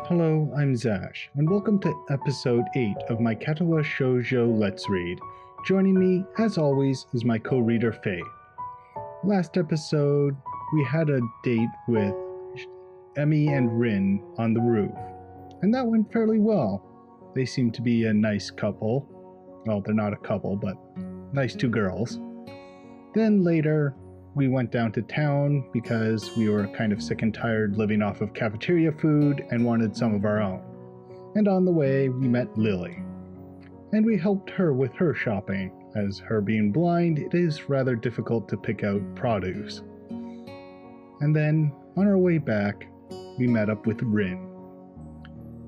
Hello, I'm Zash, and welcome to episode 8 of my Katawa Shoujo Let's Read. Joining me, as always, is my co-reader Faye. Last episode, we had a date with Emmy and Rin on the roof, and that went fairly well. They seem to be a nice couple. Well, they're not a couple, but nice two girls. Then later, we went down to town because we were kind of sick and tired living off of cafeteria food and wanted some of our own. And on the way, we met Lily. And we helped her with her shopping, as her being blind, it is rather difficult to pick out produce. And then, on our way back, we met up with Rin.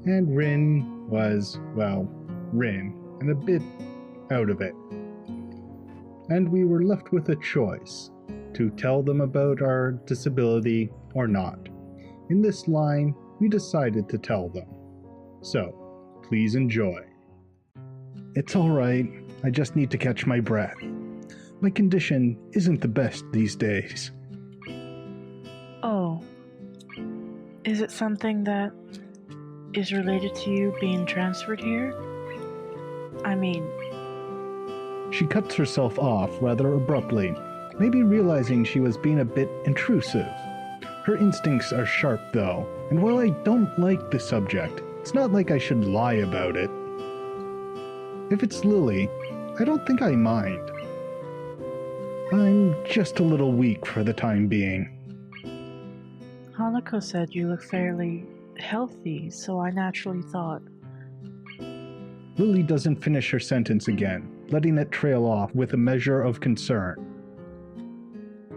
And Rin was, well, Rin, and a bit out of it. And we were left with a choice. To tell them about our disability or not. In this line, we decided to tell them. So, please enjoy. It's alright, I just need to catch my breath. My condition isn't the best these days. Oh. Is it something that is related to you being transferred here? I mean... She cuts herself off rather abruptly, maybe realizing she was being a bit intrusive. Her instincts are sharp though, and while I don't like the subject, it's not like I should lie about it. If it's Lily, I don't think I mind. I'm just a little weak for the time being. Hanako said you look fairly healthy, so I naturally thought... Lily doesn't finish her sentence again, letting it trail off with a measure of concern.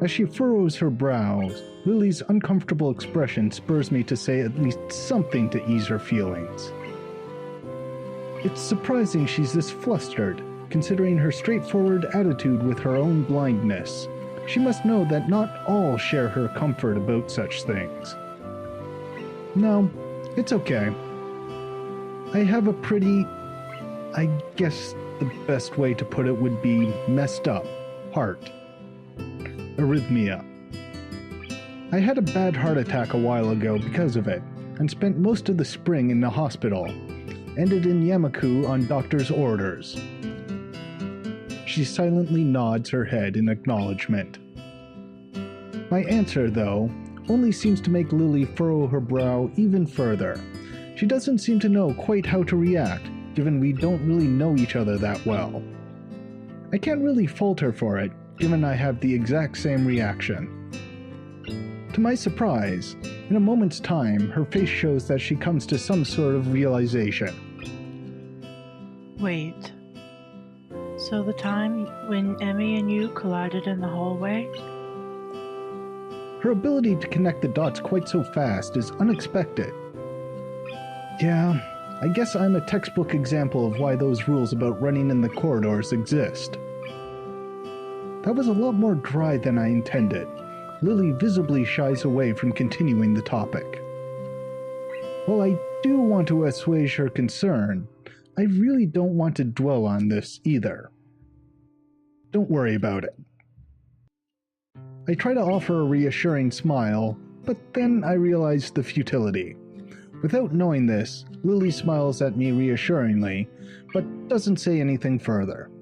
As she furrows her brows, Lily's uncomfortable expression spurs me to say at least something to ease her feelings. It's surprising she's this flustered, considering her straightforward attitude with her own blindness. She must know that not all share her comfort about such things. No, it's okay. I have a pretty... I guess the best way to put it would be messed up heart. Arrhythmia. I had a bad heart attack a while ago because of it, and spent most of the spring in the hospital. Ended in Yamaku on doctor's orders. She silently nods her head in acknowledgement. My answer, though, only seems to make Lily furrow her brow even further. She doesn't seem to know quite how to react, given we don't really know each other that well. I can't really fault her for it, given I have the exact same reaction. To my surprise, in a moment's time, her face shows that she comes to some sort of realization. Wait. So the time when Emmy and you collided in the hallway? Her ability to connect the dots quite so fast is unexpected. Yeah, I guess I'm a textbook example of why those rules about running in the corridors exist. That was a lot more dry than I intended. Lily visibly shies away from continuing the topic. While I do want to assuage her concern, I really don't want to dwell on this either. Don't worry about it. I try to offer a reassuring smile, but then I realize the futility. Without knowing this, Lily smiles at me reassuringly, but doesn't say anything further.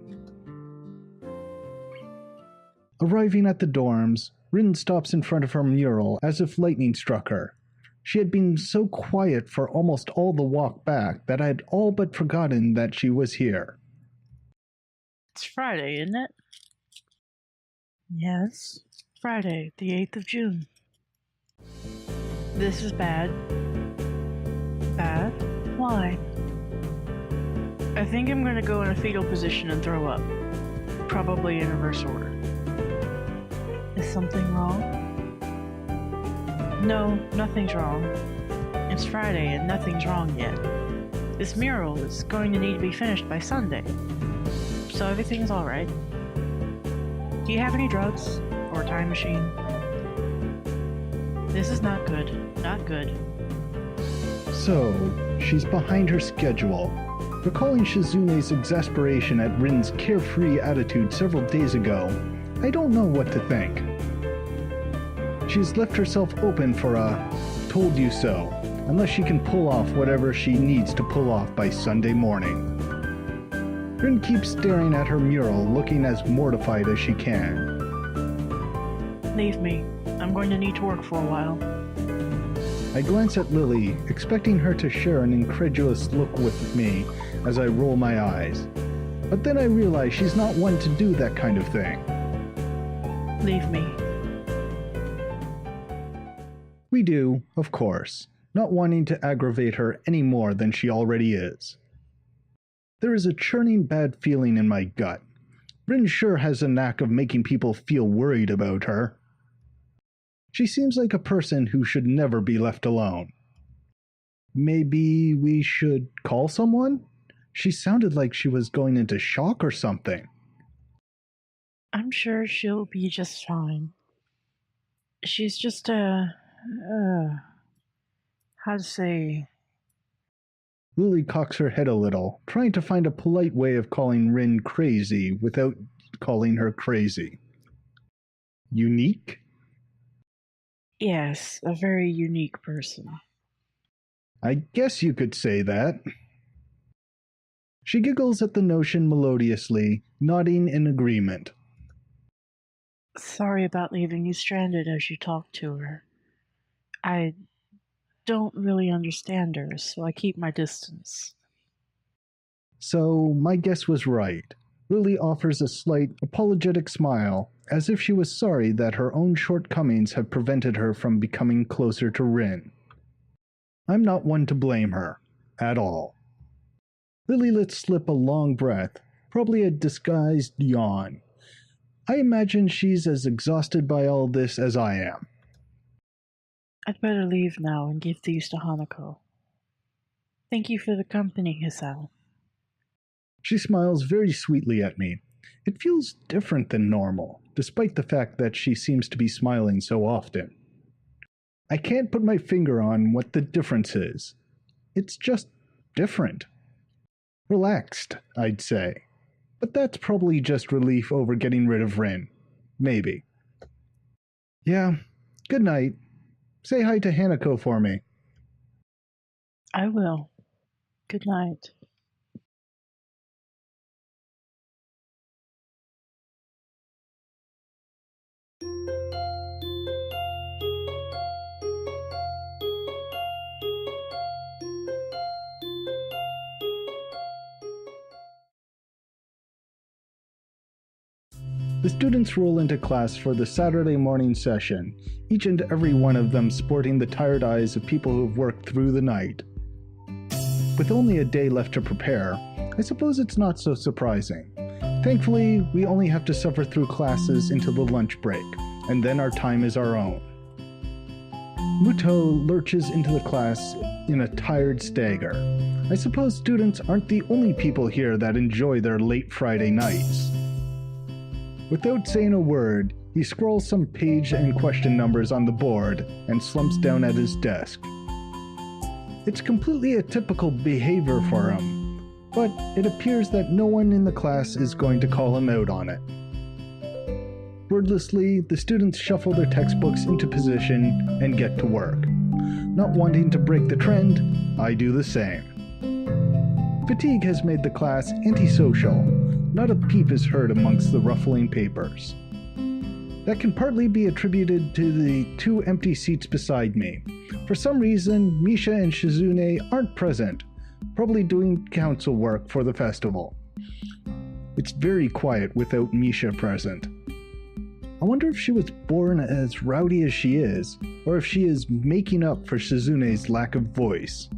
Arriving at the dorms, Rin stops in front of her mural as if lightning struck her. She had been so quiet for almost all the walk back that I had all but forgotten that she was here. It's Friday, isn't it? Yes, Friday, the 8th of June. This is bad. Bad? Why? I think I'm gonna go in a fetal position and throw up. Probably in reverse order. Is something wrong? No, nothing's wrong. It's Friday and nothing's wrong yet. This mural is going to need to be finished by Sunday. So everything's alright. Do you have any drugs? Or a time machine? This is not good. Not good. So, she's behind her schedule. Recalling Shizune's exasperation at Rin's carefree attitude several days ago, I don't know what to think. She's left herself open for a told you so, unless she can pull off whatever she needs to pull off by Sunday morning. Rin keeps staring at her mural, looking as mortified as she can. Leave me. I'm going to need to work for a while. I glance at Lily, expecting her to share an incredulous look with me as I roll my eyes. But then I realize she's not one to do that kind of thing. Leave me. We do, of course, not wanting to aggravate her any more than she already is. There is a churning bad feeling in my gut. Rin sure has a knack of making people feel worried about her. She seems like a person who should never be left alone. Maybe we should call someone? She sounded like she was going into shock or something. I'm sure she'll be just fine. She's just how to say... Lily cocks her head a little, trying to find a polite way of calling Rin crazy without calling her crazy. Unique? Yes, a very unique person. I guess you could say that. She giggles at the notion melodiously, nodding in agreement. Sorry about leaving you stranded as you talked to her. I don't really understand her, so I keep my distance. So, my guess was right. Lily offers a slight, apologetic smile, as if she was sorry that her own shortcomings have prevented her from becoming closer to Rin. I'm not one to blame her, at all. Lily lets slip a long breath, probably a disguised yawn. I imagine she's as exhausted by all this as I am. I'd better leave now and give these to Hanako. Thank you for the company, Hisao. She smiles very sweetly at me. It feels different than normal, despite the fact that she seems to be smiling so often. I can't put my finger on what the difference is. It's just different. Relaxed, I'd say. But that's probably just relief over getting rid of Rin. Maybe. Yeah, good night. Say hi to Hanako for me. I will. Good night. The students roll into class for the Saturday morning session, each and every one of them sporting the tired eyes of people who've worked through the night. With only a day left to prepare, I suppose it's not so surprising. Thankfully, we only have to suffer through classes until the lunch break, and then our time is our own. Muto lurches into the class in a tired stagger. I suppose students aren't the only people here that enjoy their late Friday nights. Without saying a word, he scrawls some page and question numbers on the board and slumps down at his desk. It's completely atypical behavior for him, but it appears that no one in the class is going to call him out on it. Wordlessly, the students shuffle their textbooks into position and get to work. Not wanting to break the trend, I do the same. Fatigue has made the class antisocial. Not a peep is heard amongst the ruffling papers. That can partly be attributed to the 2 empty seats beside me. For some reason, Misha and Shizune aren't present, probably doing council work for the festival. It's very quiet without Misha present. I wonder if she was born as rowdy as she is, or if she is making up for Shizune's lack of voice.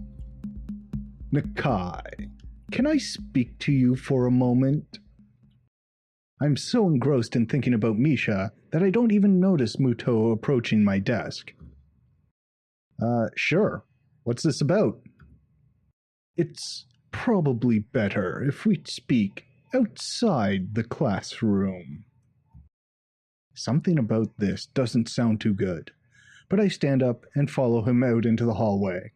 Nakai, can I speak to you for a moment? I'm so engrossed in thinking about Misha that I don't even notice Muto approaching my desk. Sure. What's this about? It's probably better if we speak outside the classroom. Something about this doesn't sound too good, but I stand up and follow him out into the hallway.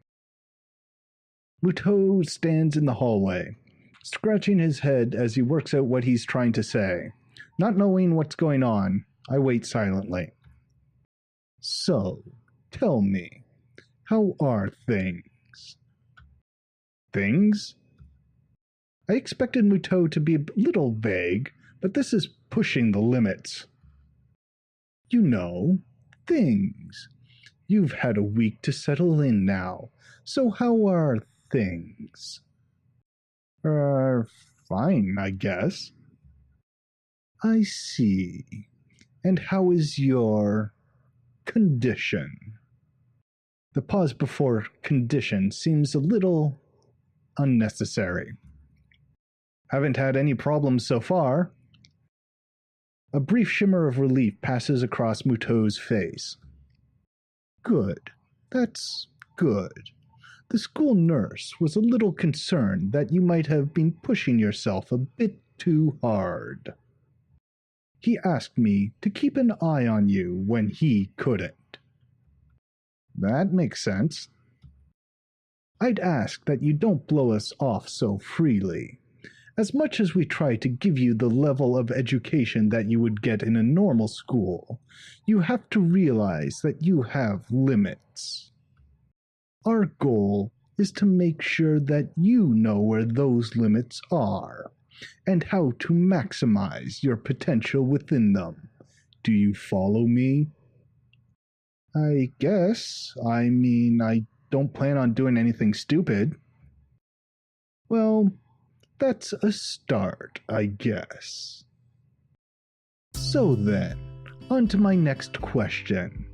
Muto stands in the hallway, scratching his head as he works out what he's trying to say. Not knowing what's going on, I wait silently. So, tell me, How are things? Things? I expected Muto to be a little vague, but this is pushing the limits. You know, things. You've had a week to settle in now, so how are things? Fine, I guess. I see. And how is your condition? The pause before condition seems a little unnecessary. Haven't had any problems so far. A brief shimmer of relief passes across Muto's face. Good. That's good. The school nurse was a little concerned that you might have been pushing yourself a bit too hard. He asked me to keep an eye on you when he couldn't. That makes sense. I'd ask that you don't blow us off so freely. As much as we try to give you the level of education that you would get in a normal school, you have to realize that you have limits. Our goal is to make sure that you know where those limits are, and how to maximize your potential within them. Do you follow me? I guess. I mean, I don't plan on doing anything stupid. Well, that's a start, I guess. So then, on to my next question.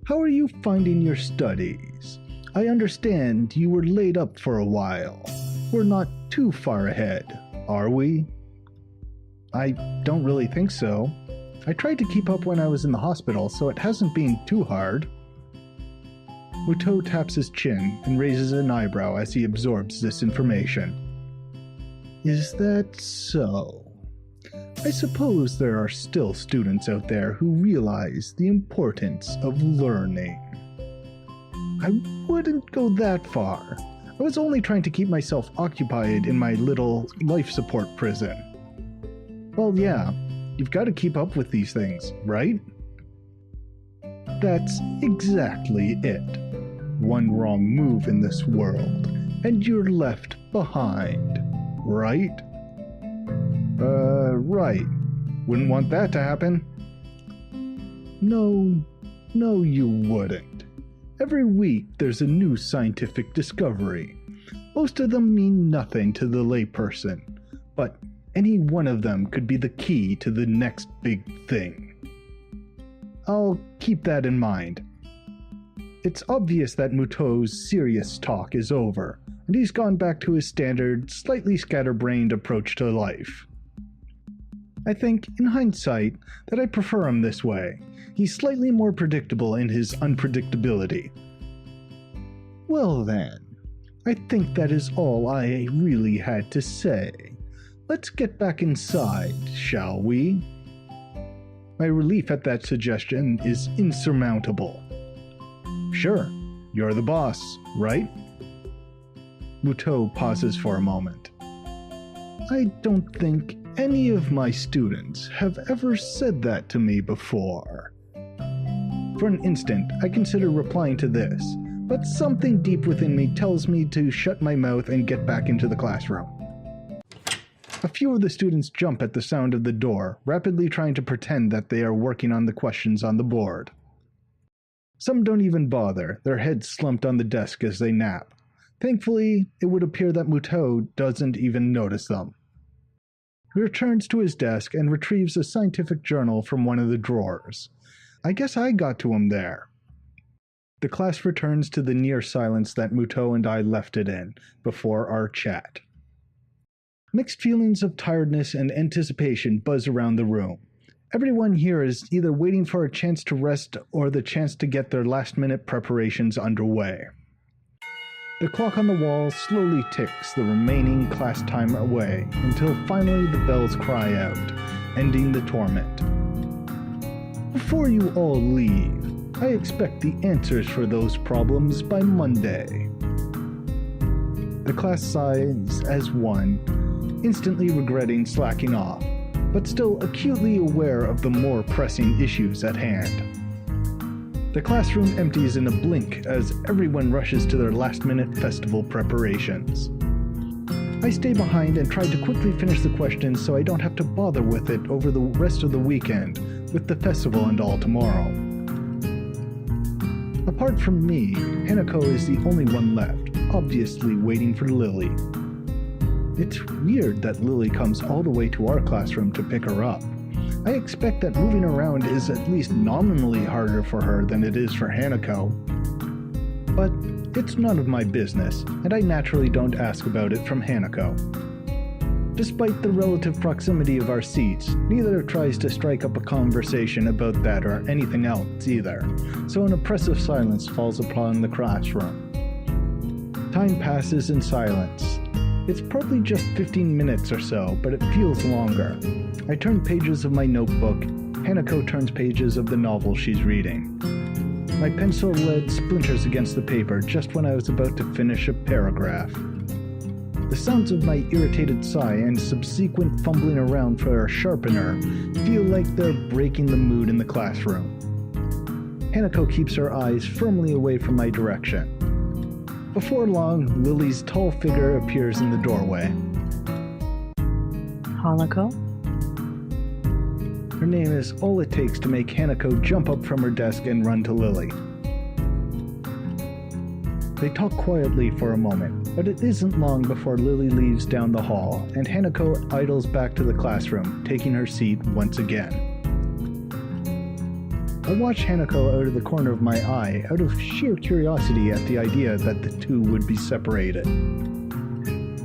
How are you finding your studies? I understand you were laid up for a while. We're not too far ahead, are we? I don't really think so. I tried to keep up when I was in the hospital, so it hasn't been too hard. Muto taps his chin and raises an eyebrow as he absorbs this information. Is that so? I suppose there are still students out there who realize the importance of learning. I wouldn't go that far. I was only trying to keep myself occupied in my little life support prison. Well, yeah, you've got to keep up with these things, right? That's exactly it. One wrong move in this world, and you're left behind, right? Right. Wouldn't want that to happen. No, you wouldn't. Every week there's a new scientific discovery. Most of them mean nothing to the layperson, but any one of them could be the key to the next big thing. I'll keep that in mind. It's obvious that Muto's serious talk is over, and he's gone back to his standard, slightly scatterbrained approach to life. I think, in hindsight, that I prefer him this way. He's slightly more predictable in his unpredictability. Well then, I think that is all I really had to say. Let's get back inside, shall we? My relief at that suggestion is insurmountable. Sure, you're the boss, right? Muto pauses for a moment. I don't think any of my students have ever said that to me before. For an instant, I consider replying to this, but something deep within me tells me to shut my mouth and get back into the classroom. A few of the students jump at the sound of the door, rapidly trying to pretend that they are working on the questions on the board. Some don't even bother, their heads slumped on the desk as they nap. Thankfully, it would appear that Muto doesn't even notice them. He returns to his desk and retrieves a scientific journal from one of the drawers. I guess I got to him there. The class returns to the near silence that Muto and I left it in before our chat. Mixed feelings of tiredness and anticipation buzz around the room. Everyone here is either waiting for a chance to rest or the chance to get their last-minute preparations underway. The clock on the wall slowly ticks the remaining class time away until finally the bells cry out, ending the torment. Before you all leave, I expect the answers for those problems by Monday. The class sighs as one, instantly regretting slacking off, but still acutely aware of the more pressing issues at hand. The classroom empties in a blink as everyone rushes to their last-minute festival preparations. I stay behind and try to quickly finish the questions so I don't have to bother with it over the rest of the weekend, with the festival and all tomorrow. Apart from me, Hanako is the only one left, obviously waiting for Lily. It's weird that Lily comes all the way to our classroom to pick her up. I expect that moving around is at least nominally harder for her than it is for Hanako. But it's none of my business, and I naturally don't ask about it from Hanako. Despite the relative proximity of our seats, neither tries to strike up a conversation about that or anything else either, so an oppressive silence falls upon the classroom. Time passes in silence. It's probably just 15 minutes or so, but it feels longer. I turn pages of my notebook. Hanako turns pages of the novel she's reading. My pencil lead splinters against the paper just when I was about to finish a paragraph. The sounds of my irritated sigh and subsequent fumbling around for a sharpener feel like they're breaking the mood in the classroom. Hanako keeps her eyes firmly away from my direction. Before long, Lily's tall figure appears in the doorway. Hanako? Her name is all it takes to make Hanako jump up from her desk and run to Lily. They talk quietly for a moment, but it isn't long before Lily leaves down the hall, and Hanako idles back to the classroom, taking her seat once again. I watch Hanako out of the corner of my eye out of sheer curiosity at the idea that the two would be separated.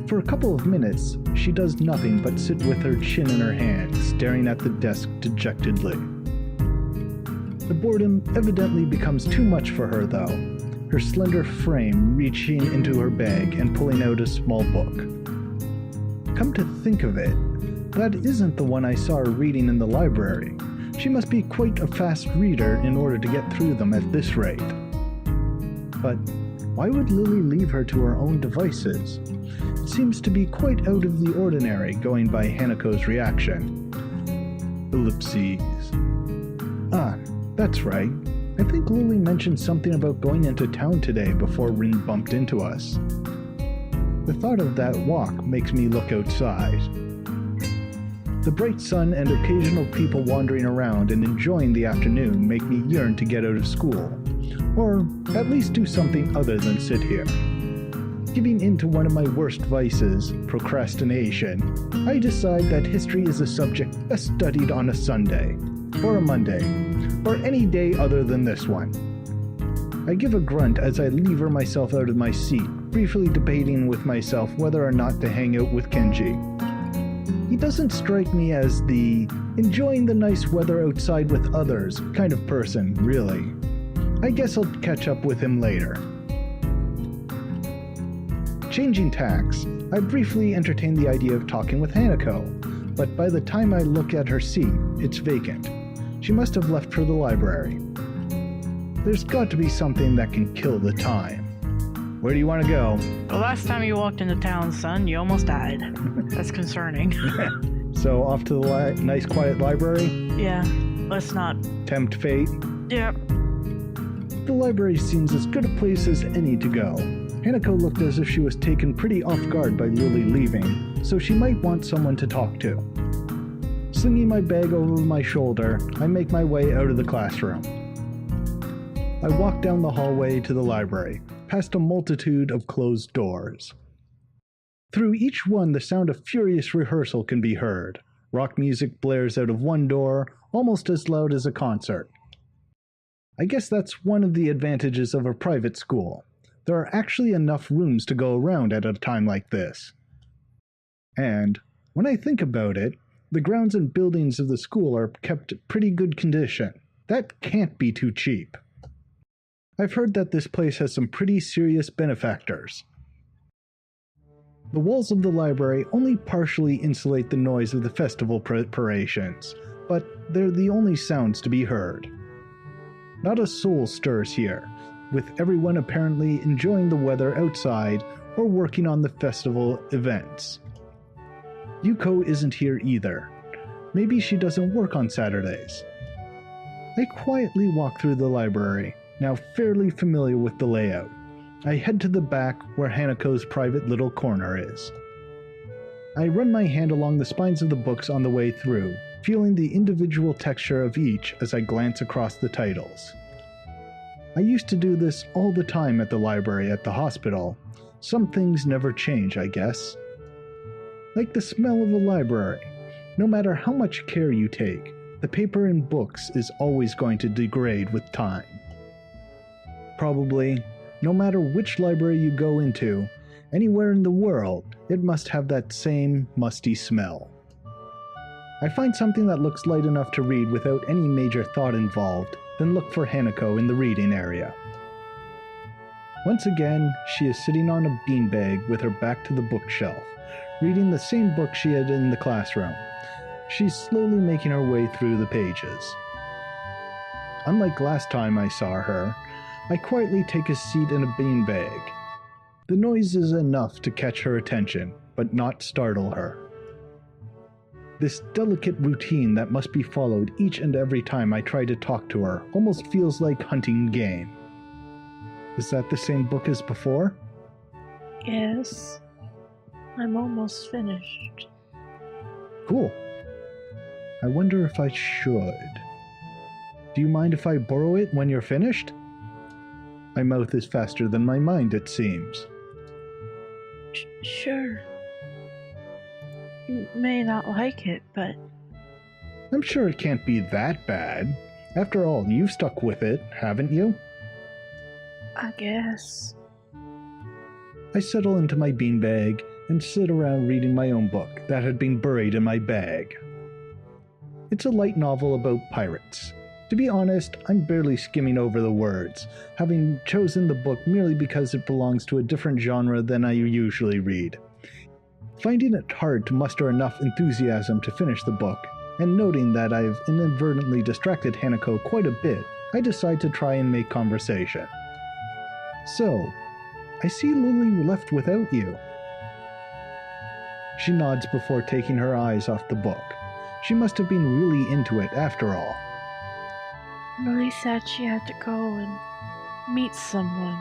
For a couple of minutes, she does nothing but sit with her chin in her hand, staring at the desk dejectedly. The boredom evidently becomes too much for her, though, her slender frame reaching into her bag and pulling out a small book. Come to think of it, that isn't the one I saw her reading in the library. She must be quite a fast reader in order to get through them at this rate. But why would Lily leave her to her own devices? It seems to be quite out of the ordinary, going by Hanako's reaction. Ellipses. Ah, that's right. I think Lily mentioned something about going into town today before Rin bumped into us. The thought of that walk makes me look outside. The bright sun and occasional people wandering around and enjoying the afternoon make me yearn to get out of school, or at least do something other than sit here. Giving in to one of my worst vices, procrastination, I decide that history is a subject best studied on a Sunday, or a Monday, or any day other than this one. I give a grunt as I lever myself out of my seat, briefly debating with myself whether or not to hang out with Kenji. He doesn't strike me as the enjoying the nice weather outside with others kind of person, really. I guess I'll catch up with him later. Changing tacks, I briefly entertained the idea of talking with Hanako, but by the time I look at her seat, it's vacant. She must have left for the library. There's got to be something that can kill the time. Where do you want to go? The last time you walked into town, son, you almost died. That's concerning. So off to the nice quiet library? Yeah, let's not Tempt fate? Yeah. The library seems as good a place as any to go. Hanako looked as if she was taken pretty off guard by Lily leaving, so she might want someone to talk to. Slinging my bag over my shoulder, I make my way out of the classroom. I walk down the hallway to the library, past a multitude of closed doors. Through each one, the sound of furious rehearsal can be heard. Rock music blares out of one door, almost as loud as a concert. I guess that's one of the advantages of a private school. There are actually enough rooms to go around at a time like this. And, when I think about it, the grounds and buildings of the school are kept in pretty good condition. That can't be too cheap. I've heard that this place has some pretty serious benefactors. The walls of the library only partially insulate the noise of the festival preparations, but they're the only sounds to be heard. Not a soul stirs here, with everyone apparently enjoying the weather outside or working on the festival events. Yuko isn't here either. Maybe she doesn't work on Saturdays. I quietly walk through the library, Now fairly familiar with the layout, I head to the back where Hanako's private little corner is. I run my hand along the spines of the books on the way through, feeling the individual texture of each as I glance across the titles. I used to do this all the time at the library at the hospital. Some things never change, I guess. Like the smell of a library. No matter how much care you take, the paper in books is always going to degrade with time. Probably, no matter which library you go into, anywhere in the world, it must have that same musty smell. I find something that looks light enough to read without any major thought involved, then look for Hanako in the reading area. Once again, she is sitting on a beanbag with her back to the bookshelf, reading the same book she had in the classroom. She's slowly making her way through the pages. Unlike last time I saw her, I quietly take a seat in a beanbag. The noise is enough to catch her attention, but not startle her. This delicate routine that must be followed each and every time I try to talk to her almost feels like hunting game. Is that the same book as before? Yes. I'm almost finished. Cool. I wonder if I should. Do you mind if I borrow it when you're finished? My mouth is faster than my mind, it seems. Sure. You may not like it, but... I'm sure it can't be that bad. After all, you've stuck with it, haven't you? I guess. I settle into my beanbag and sit around reading my own book that had been buried in my bag. It's a light novel about pirates. To be honest, I'm barely skimming over the words, having chosen the book merely because it belongs to a different genre than I usually read. Finding it hard to muster enough enthusiasm to finish the book, and noting that I've inadvertently distracted Hanako quite a bit, I decide to try and make conversation. So, I see Lily left without you. She nods before taking her eyes off the book. She must have been really into it after all. Lily said she had to go and meet someone.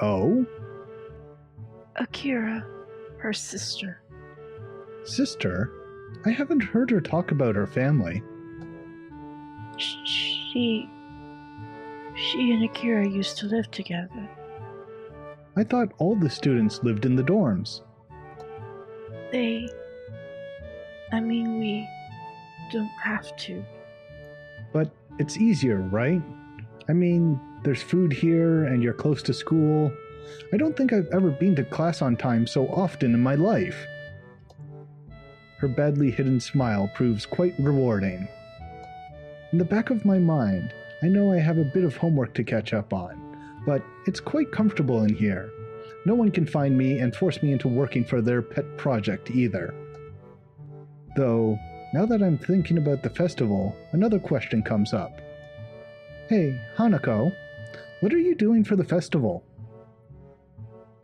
Oh? Akira, her sister. Sister? I haven't heard her talk about her family. She and Akira used to live together. I thought all the students lived in the dorms. We don't have to. But it's easier, right? I mean, there's food here and you're close to school. I don't think I've ever been to class on time so often in my life. Her badly hidden smile proves quite rewarding. In the back of my mind, I know I have a bit of homework to catch up on, but it's quite comfortable in here. No one can find me and force me into working for their pet project either. Though, now that I'm thinking about the festival, another question comes up. Hey, Hanako, what are you doing for the festival?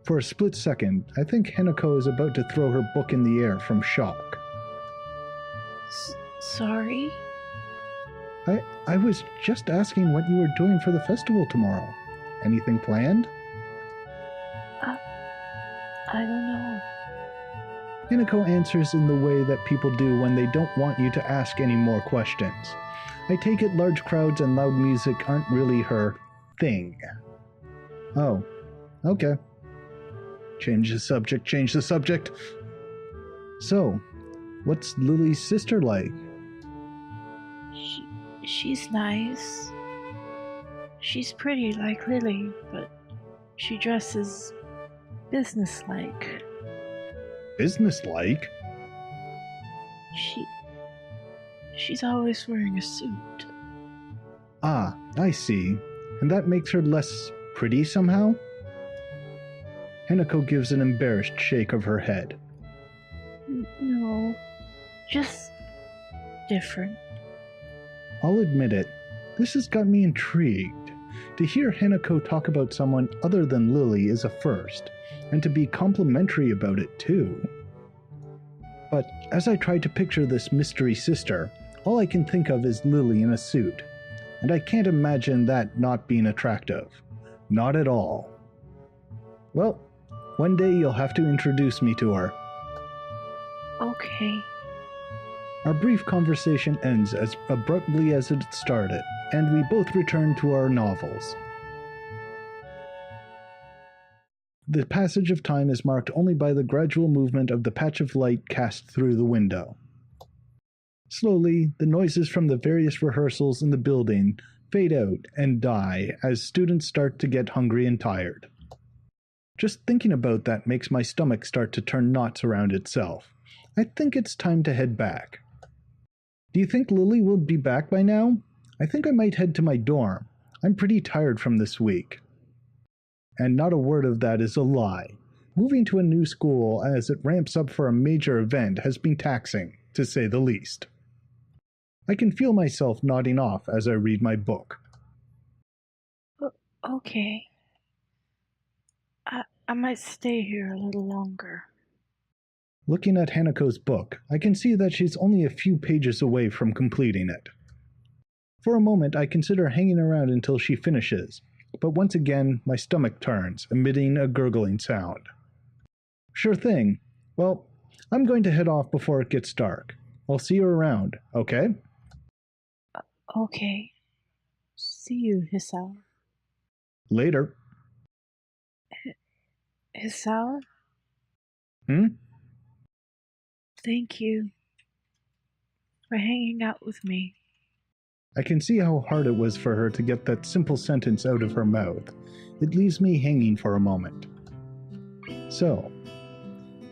For a split second, I think Hanako is about to throw her book in the air from shock. Sorry? I was just asking what you were doing for the festival tomorrow. Anything planned? I don't know. Hanako answers in the way that people do when they don't want you to ask any more questions. I take it large crowds and loud music aren't really her thing. Oh, okay. Change the subject. So, what's Lily's sister like? She's nice. She's pretty like Lily, but she dresses businesslike. Businesslike? She's always wearing a suit. Ah, I see. And that makes her less pretty somehow? Hanako gives an embarrassed shake of her head. No, just different. I'll admit it, this has got me intrigued. To hear Hanako talk about someone other than Lily is a first, and to be complimentary about it too. But as I try to picture this mystery sister, all I can think of is Lily in a suit. and I can't imagine that not being attractive. Not at all. Well, one day you'll have to introduce me to her. Okay. Our brief conversation ends as abruptly as it started, and we both return to our novels. The passage of time is marked only by the gradual movement of the patch of light cast through the window. Slowly, the noises from the various rehearsals in the building fade out and die as students start to get hungry and tired. Just thinking about that makes my stomach start to turn knots around itself. I think it's time to head back. Do you think Lily will be back by now? I think I might head to my dorm. I'm pretty tired from this week. And not a word of that is a lie. Moving to a new school as it ramps up for a major event has been taxing, to say the least. I can feel myself nodding off as I read my book. Okay. I might stay here a little longer. Looking at Hanako's book, I can see that she's only a few pages away from completing it. For a moment, I consider hanging around until she finishes, but once again, my stomach turns, emitting a gurgling sound. Sure thing. Well, I'm going to head off before it gets dark. I'll see you around, okay? Okay. See you, Hisao. Later. Hisao? Hmm? Thank you for hanging out with me. I can see how hard it was for her to get that simple sentence out of her mouth. It leaves me hanging for a moment. So,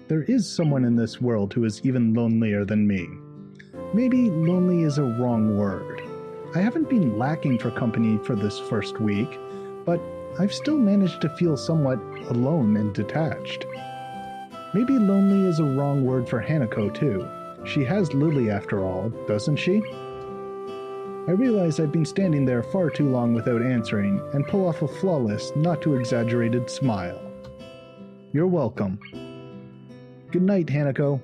there is someone in this world who is even lonelier than me. Maybe lonely is a wrong word. I haven't been lacking for company for this first week, but I've still managed to feel somewhat alone and detached. Maybe lonely is a wrong word for Hanako too. She has Lily after all, doesn't she? I realize I've been standing there far too long without answering, and pull off a flawless, not too exaggerated smile. You're welcome. Good night, Hanako.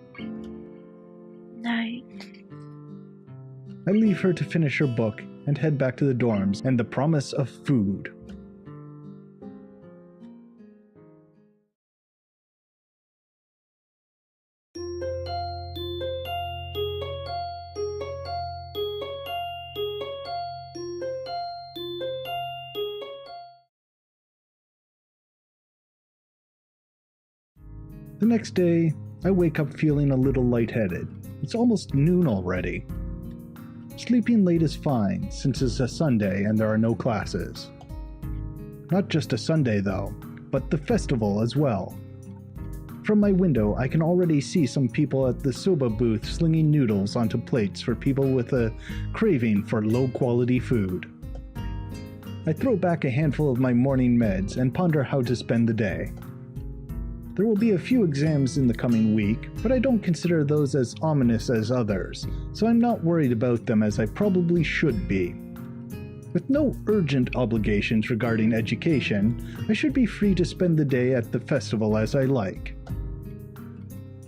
Night. I leave her to finish her book and head back to the dorms and the promise of food. The next day, I wake up feeling a little lightheaded. It's almost noon already. Sleeping late is fine, since it's a Sunday and there are no classes. Not just a Sunday though, but the festival as well. From my window, I can already see some people at the soba booth slinging noodles onto plates for people with a craving for low-quality food. I throw back a handful of my morning meds and ponder how to spend the day. There will be a few exams in the coming week, but I don't consider those as ominous as others, so I'm not worried about them as I probably should be. With no urgent obligations regarding education, I should be free to spend the day at the festival as I like.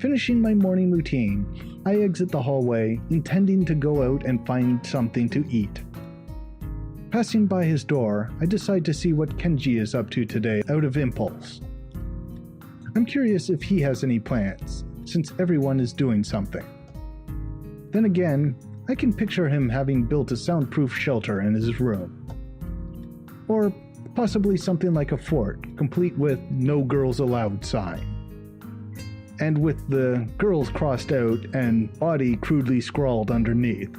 Finishing my morning routine, I exit the hallway, intending to go out and find something to eat. Passing by his door, I decide to see what Kenji is up to today out of impulse. I'm curious if he has any plans, since everyone is doing something. Then again, I can picture him having built a soundproof shelter in his room. Or possibly something like a fort, complete with "No Girls Allowed" sign. And with the "girls" crossed out and "body" crudely scrawled underneath.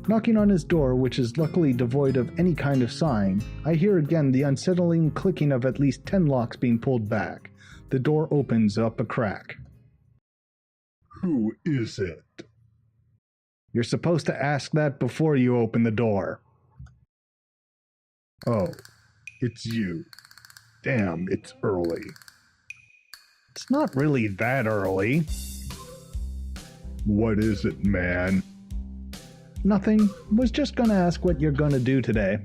Knocking on his door, which is luckily devoid of any kind of sign, I hear again the unsettling clicking of at least 10 locks being pulled back. The door opens up a crack. Who is it? You're supposed to ask that before you open the door. Oh, it's you. Damn, it's early. It's not really that early. What is it, man? Nothing. Was just gonna ask what you're gonna do today.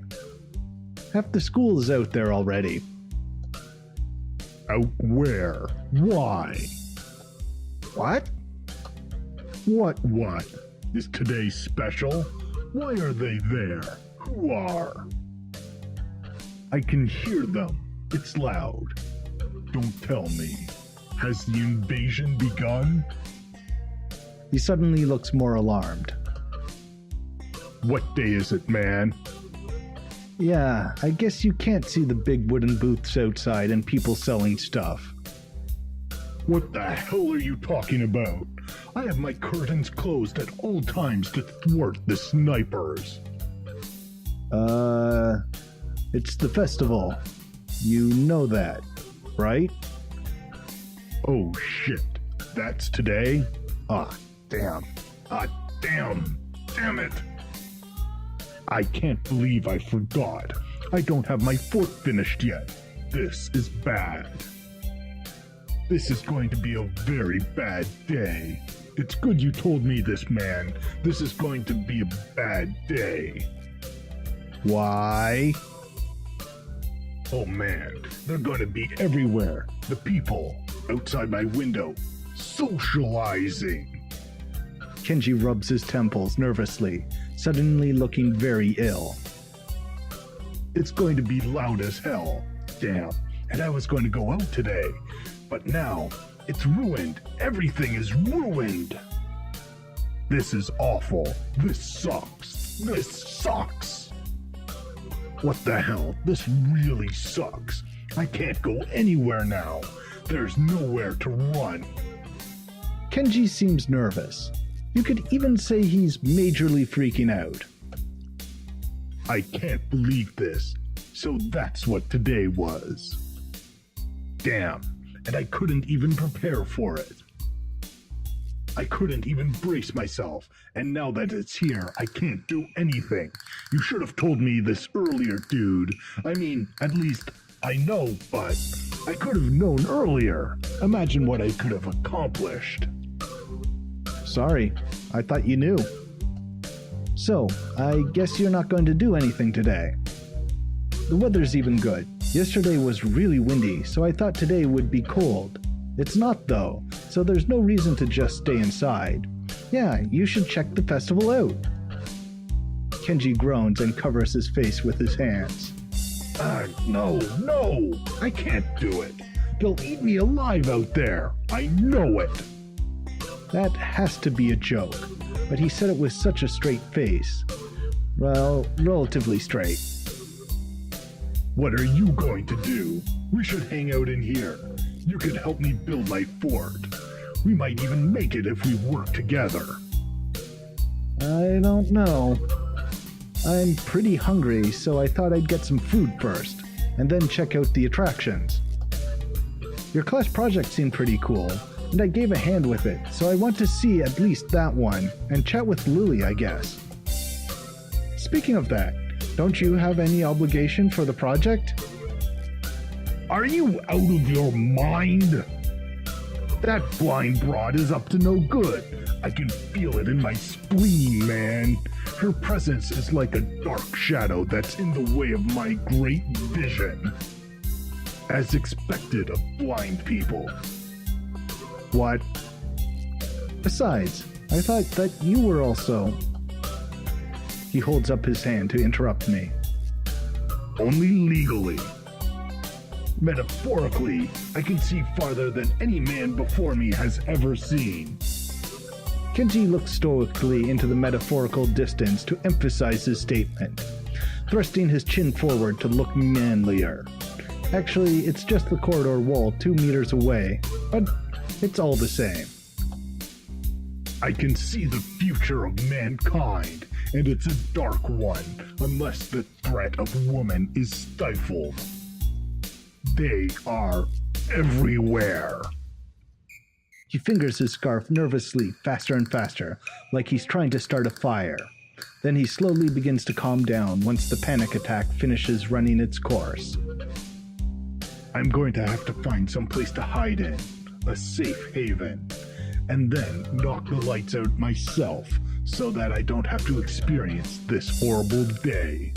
Half the school is out there already. Out where? Why? What? What? Is today special? Why are they there? Who are? I can hear them. It's loud. Don't tell me. Has the invasion begun? He suddenly looks more alarmed. What day is it, man? Yeah, I guess you can't see the big wooden booths outside and people selling stuff. What the hell are you talking about? I have my curtains closed at all times to thwart the snipers. It's the festival. You know that, right? Oh shit, that's today? Damn. Damn it. I can't believe I forgot. I don't have my fort finished yet. This is bad. This is going to be a very bad day. It's good you told me this, man. This is going to be a bad day. Why? Oh man, they're going to be everywhere. The people, outside my window, socializing. Kenji rubs his temples nervously, suddenly looking very ill. It's going to be loud as hell. Damn, and I was going to go out today. But now, it's ruined. Everything is ruined. This is awful. This sucks. This sucks. What the hell? This really sucks. I can't go anywhere now. There's nowhere to run. Kenji seems nervous. You could even say he's majorly freaking out. I can't believe this. So that's what today was. Damn, and I couldn't even prepare for it. I couldn't even brace myself, and now that it's here, I can't do anything. You should have told me this earlier, dude. I mean, at least I know, but I could have known earlier. Imagine what I could have accomplished. Sorry, I thought you knew. So, I guess you're not going to do anything today. The weather's even good. Yesterday was really windy, so I thought today would be cold. It's not though, so there's no reason to just stay inside. Yeah, you should check the festival out. Kenji groans and covers his face with his hands. No, I can't do it. They'll eat me alive out there. I know it. That has to be a joke, but he said it with such a straight face. Well, relatively straight. What are you going to do? We should hang out in here. You could help me build my fort. We might even make it if we work together. I don't know. I'm pretty hungry, so I thought I'd get some food first, and then check out the attractions. Your class project seemed pretty cool, and I gave a hand with it, so I want to see at least that one, and chat with Lily, I guess. Speaking of that, don't you have any obligation for the project? Are you out of your mind? That blind broad is up to no good. I can feel it in my spleen, man. Her presence is like a dark shadow that's in the way of my great vision. As expected of blind people. What? Besides, I thought that you were also... He holds up his hand to interrupt me. Only legally. Metaphorically, I can see farther than any man before me has ever seen. Kenji looks stoically into the metaphorical distance to emphasize his statement, thrusting his chin forward to look manlier. Actually, it's just the corridor wall 2 meters away, but it's all the same. I can see the future of mankind, and it's a dark one, unless the threat of woman is stifled. They are everywhere. He fingers his scarf nervously, faster and faster, like he's trying to start a fire. Then he slowly begins to calm down once the panic attack finishes running its course. I'm going to have to find some place to hide in, a safe haven, and then knock the lights out myself so that I don't have to experience this horrible day.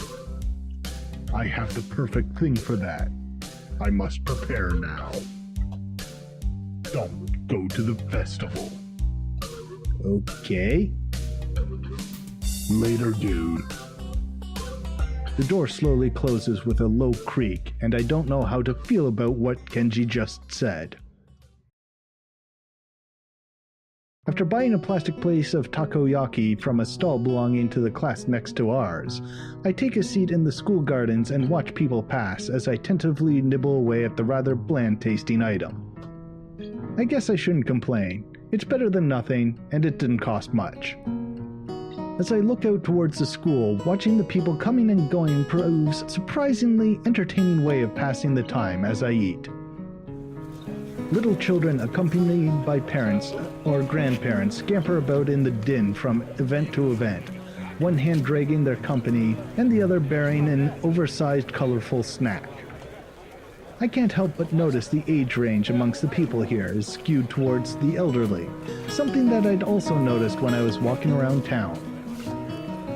I have the perfect thing for that. I must prepare now. Don't go to the festival. Okay. Later, dude. The door slowly closes with a low creak, and I don't know how to feel about what Kenji just said. After buying a plastic plate of takoyaki from a stall belonging to the class next to ours, I take a seat in the school gardens and watch people pass as I tentatively nibble away at the rather bland-tasting item. I guess I shouldn't complain. It's better than nothing, and it didn't cost much. As I look out towards the school, watching the people coming and going proves a surprisingly entertaining way of passing the time as I eat. Little children accompanied by parents or grandparents scamper about in the din from event to event, one hand dragging their company and the other bearing an oversized colorful snack. I can't help but notice the age range amongst the people here is skewed towards the elderly, something that I'd also noticed when I was walking around town.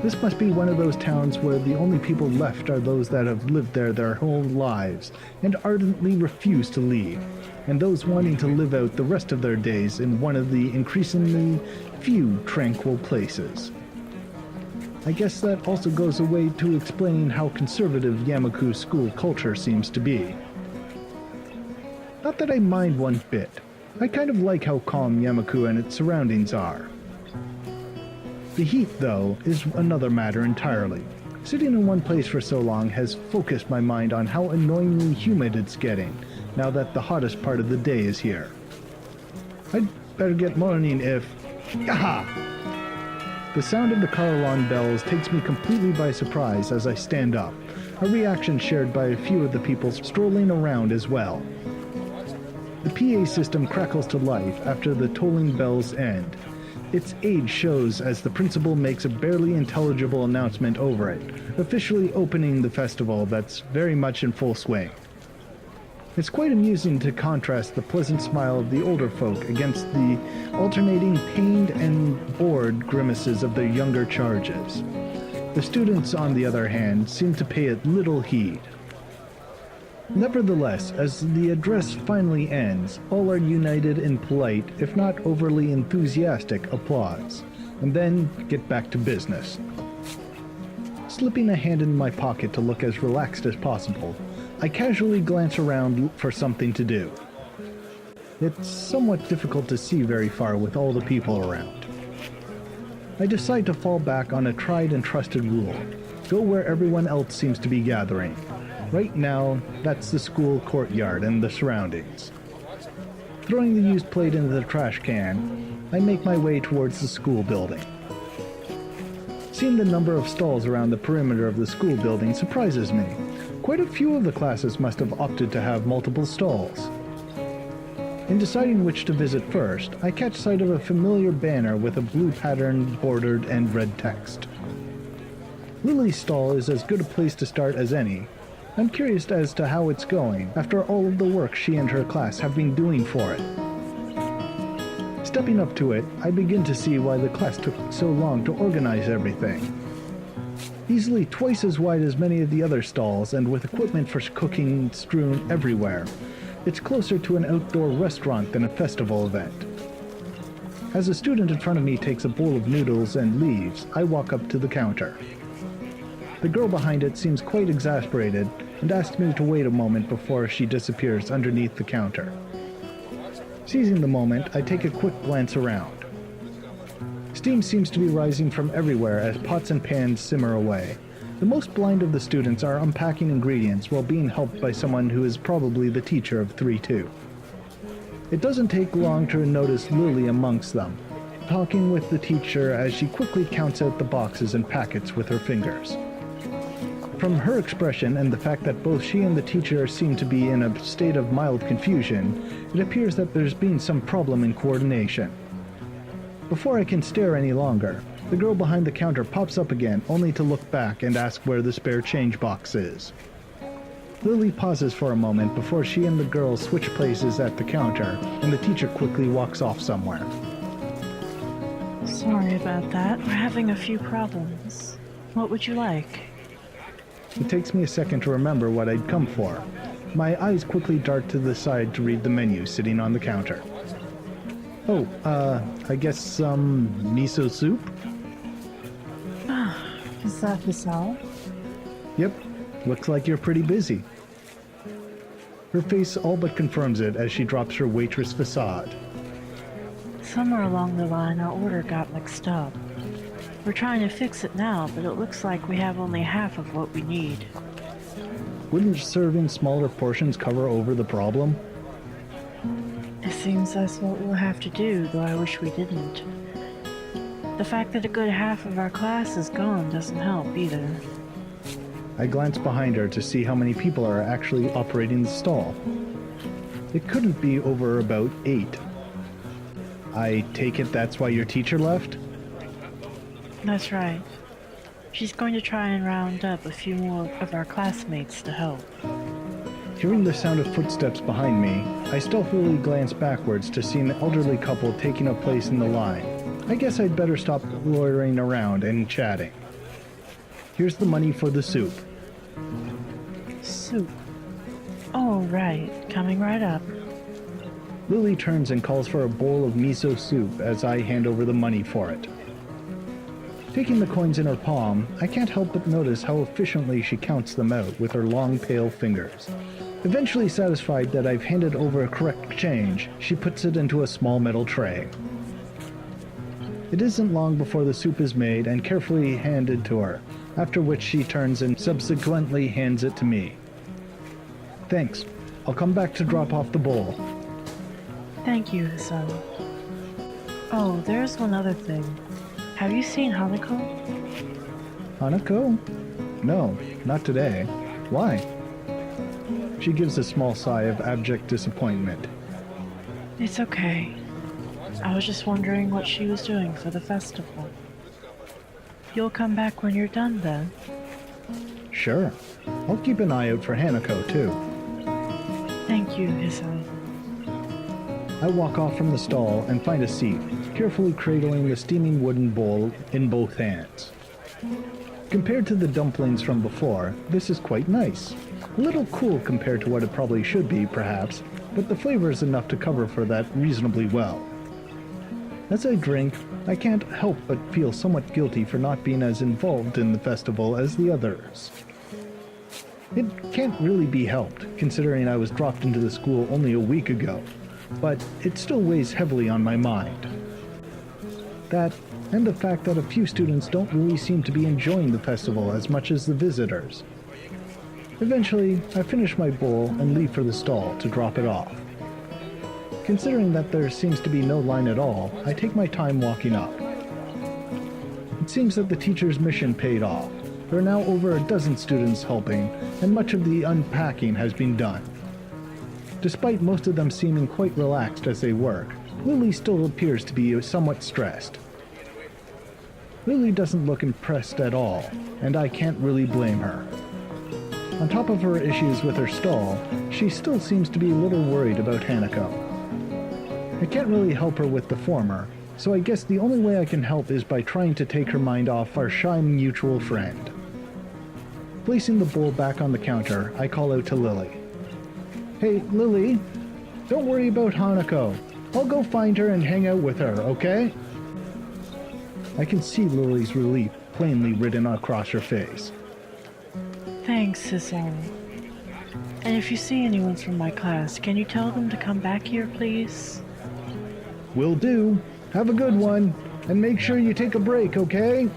This must be one of those towns where the only people left are those that have lived there their whole lives and ardently refuse to leave, and those wanting to live out the rest of their days in one of the increasingly few tranquil places. I guess that also goes away to explaining how conservative Yamaku school culture seems to be. Not that I mind one bit. I kind of like how calm Yamaku and its surroundings are. The heat, though, is another matter entirely. Sitting in one place for so long has focused my mind on how annoyingly humid it's getting, now that the hottest part of the day is here. I'd better get mourning if... Yaha! The sound of the car alarm bells takes me completely by surprise as I stand up, a reaction shared by a few of the people strolling around as well. The PA system crackles to life after the tolling bells end. Its age shows as the principal makes a barely intelligible announcement over it, officially opening the festival that's very much in full swing. It's quite amusing to contrast the pleasant smile of the older folk against the alternating pained and bored grimaces of their younger charges. The students, on the other hand, seem to pay it little heed. Nevertheless, as the address finally ends, all are united in polite, if not overly enthusiastic, applause, and then get back to business. Slipping a hand in my pocket to look as relaxed as possible, I casually glance around for something to do. It's somewhat difficult to see very far with all the people around. I decide to fall back on a tried and trusted rule: go where everyone else seems to be gathering. Right now, that's the school courtyard and the surroundings. Throwing the used plate into the trash can, I make my way towards the school building. Seeing the number of stalls around the perimeter of the school building surprises me. Quite a few of the classes must have opted to have multiple stalls. In deciding which to visit first, I catch sight of a familiar banner with a blue pattern bordered and red text. Lily's stall is as good a place to start as any. I'm curious as to how it's going after all of the work she and her class have been doing for it. Stepping up to it, I begin to see why the class took so long to organize everything. Easily twice as wide as many of the other stalls and with equipment for cooking strewn everywhere, it's closer to an outdoor restaurant than a festival event. As a student in front of me takes a bowl of noodles and leaves, I walk up to the counter. The girl behind it seems quite exasperated and asks me to wait a moment before she disappears underneath the counter. Seizing the moment, I take a quick glance around. Steam seems to be rising from everywhere as pots and pans simmer away. The most blind of the students are unpacking ingredients while being helped by someone who is probably the teacher of 3-2. It doesn't take long to notice Lily amongst them, talking with the teacher as she quickly counts out the boxes and packets with her fingers. From her expression and the fact that both she and the teacher seem to be in a state of mild confusion, it appears that there's been some problem in coordination. Before I can stare any longer, the girl behind the counter pops up again, only to look back and ask where the spare change box is. Lily pauses for a moment before she and the girl switch places at the counter, and the teacher quickly walks off somewhere. Sorry about that. We're having a few problems. What would you like? It takes me a second to remember what I'd come for. My eyes quickly dart to the side to read the menu sitting on the counter. Oh, I guess some miso soup? Is that Hisao? Yep, looks like you're pretty busy. Her face all but confirms it as she drops her waitress facade. Somewhere along the line, our order got mixed up. We're trying to fix it now, but it looks like we have only half of what we need. Wouldn't serving smaller portions cover over the problem? It seems that's what we'll have to do, though I wish we didn't. The fact that a good half of our class is gone doesn't help either. I glance behind her to see how many people are actually operating the stall. It couldn't be over about 8. I take it that's why your teacher left? That's right. She's going to try and round up a few more of our classmates to help. Hearing the sound of footsteps behind me, I stealthily glance backwards to see an elderly couple taking a place in the line. I guess I'd better stop loitering around and chatting. Here's the money for the soup. Soup. Oh, right. Coming right up. Lily turns and calls for a bowl of miso soup as I hand over the money for it. Taking the coins in her palm, I can't help but notice how efficiently she counts them out with her long, pale fingers. Eventually satisfied that I've handed over a correct change, she puts it into a small metal tray. It isn't long before the soup is made and carefully handed to her, after which she turns and subsequently hands it to me. Thanks. I'll come back to drop off the bowl. Thank you, Hisao. Oh, there's one other thing. Have you seen Hanako? Hanako? No, not today. Why? She gives a small sigh of abject disappointment. It's okay. I was just wondering what she was doing for the festival. You'll come back when you're done, then? Sure. I'll keep an eye out for Hanako, too. Thank you, Hisao. I walk off from the stall and find a seat, carefully cradling the steaming wooden bowl in both hands. Compared to the dumplings from before, this is quite nice. A little cool compared to what it probably should be, perhaps, but the flavor is enough to cover for that reasonably well. As I drink, I can't help but feel somewhat guilty for not being as involved in the festival as the others. It can't really be helped, considering I was dropped into the school only a week ago, but it still weighs heavily on my mind. That, and the fact that a few students don't really seem to be enjoying the festival as much as the visitors. Eventually, I finish my bowl and leave for the stall to drop it off. Considering that there seems to be no line at all, I take my time walking up. It seems that the teacher's mission paid off. There are now over a dozen students helping, and much of the unpacking has been done. Despite most of them seeming quite relaxed as they work, Lily still appears to be somewhat stressed. Lily doesn't look impressed at all, and I can't really blame her. On top of her issues with her stall, she still seems to be a little worried about Hanako. I can't really help her with the former, so I guess the only way I can help is by trying to take her mind off our shy mutual friend. Placing the bowl back on the counter, I call out to Lily. Hey, Lily, don't worry about Hanako. I'll go find her and hang out with her, okay? I can see Lily's relief plainly written across her face. Thanks, Hisao. And if you see anyone from my class, can you tell them to come back here, please? Will do. Have a good one, and make sure you take a break, okay?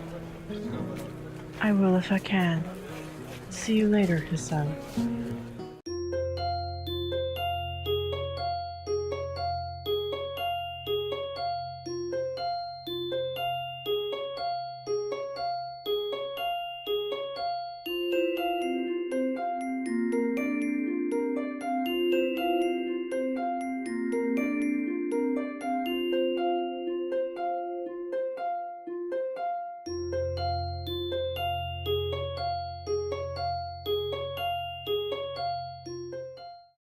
I will if I can. See you later, Hisao.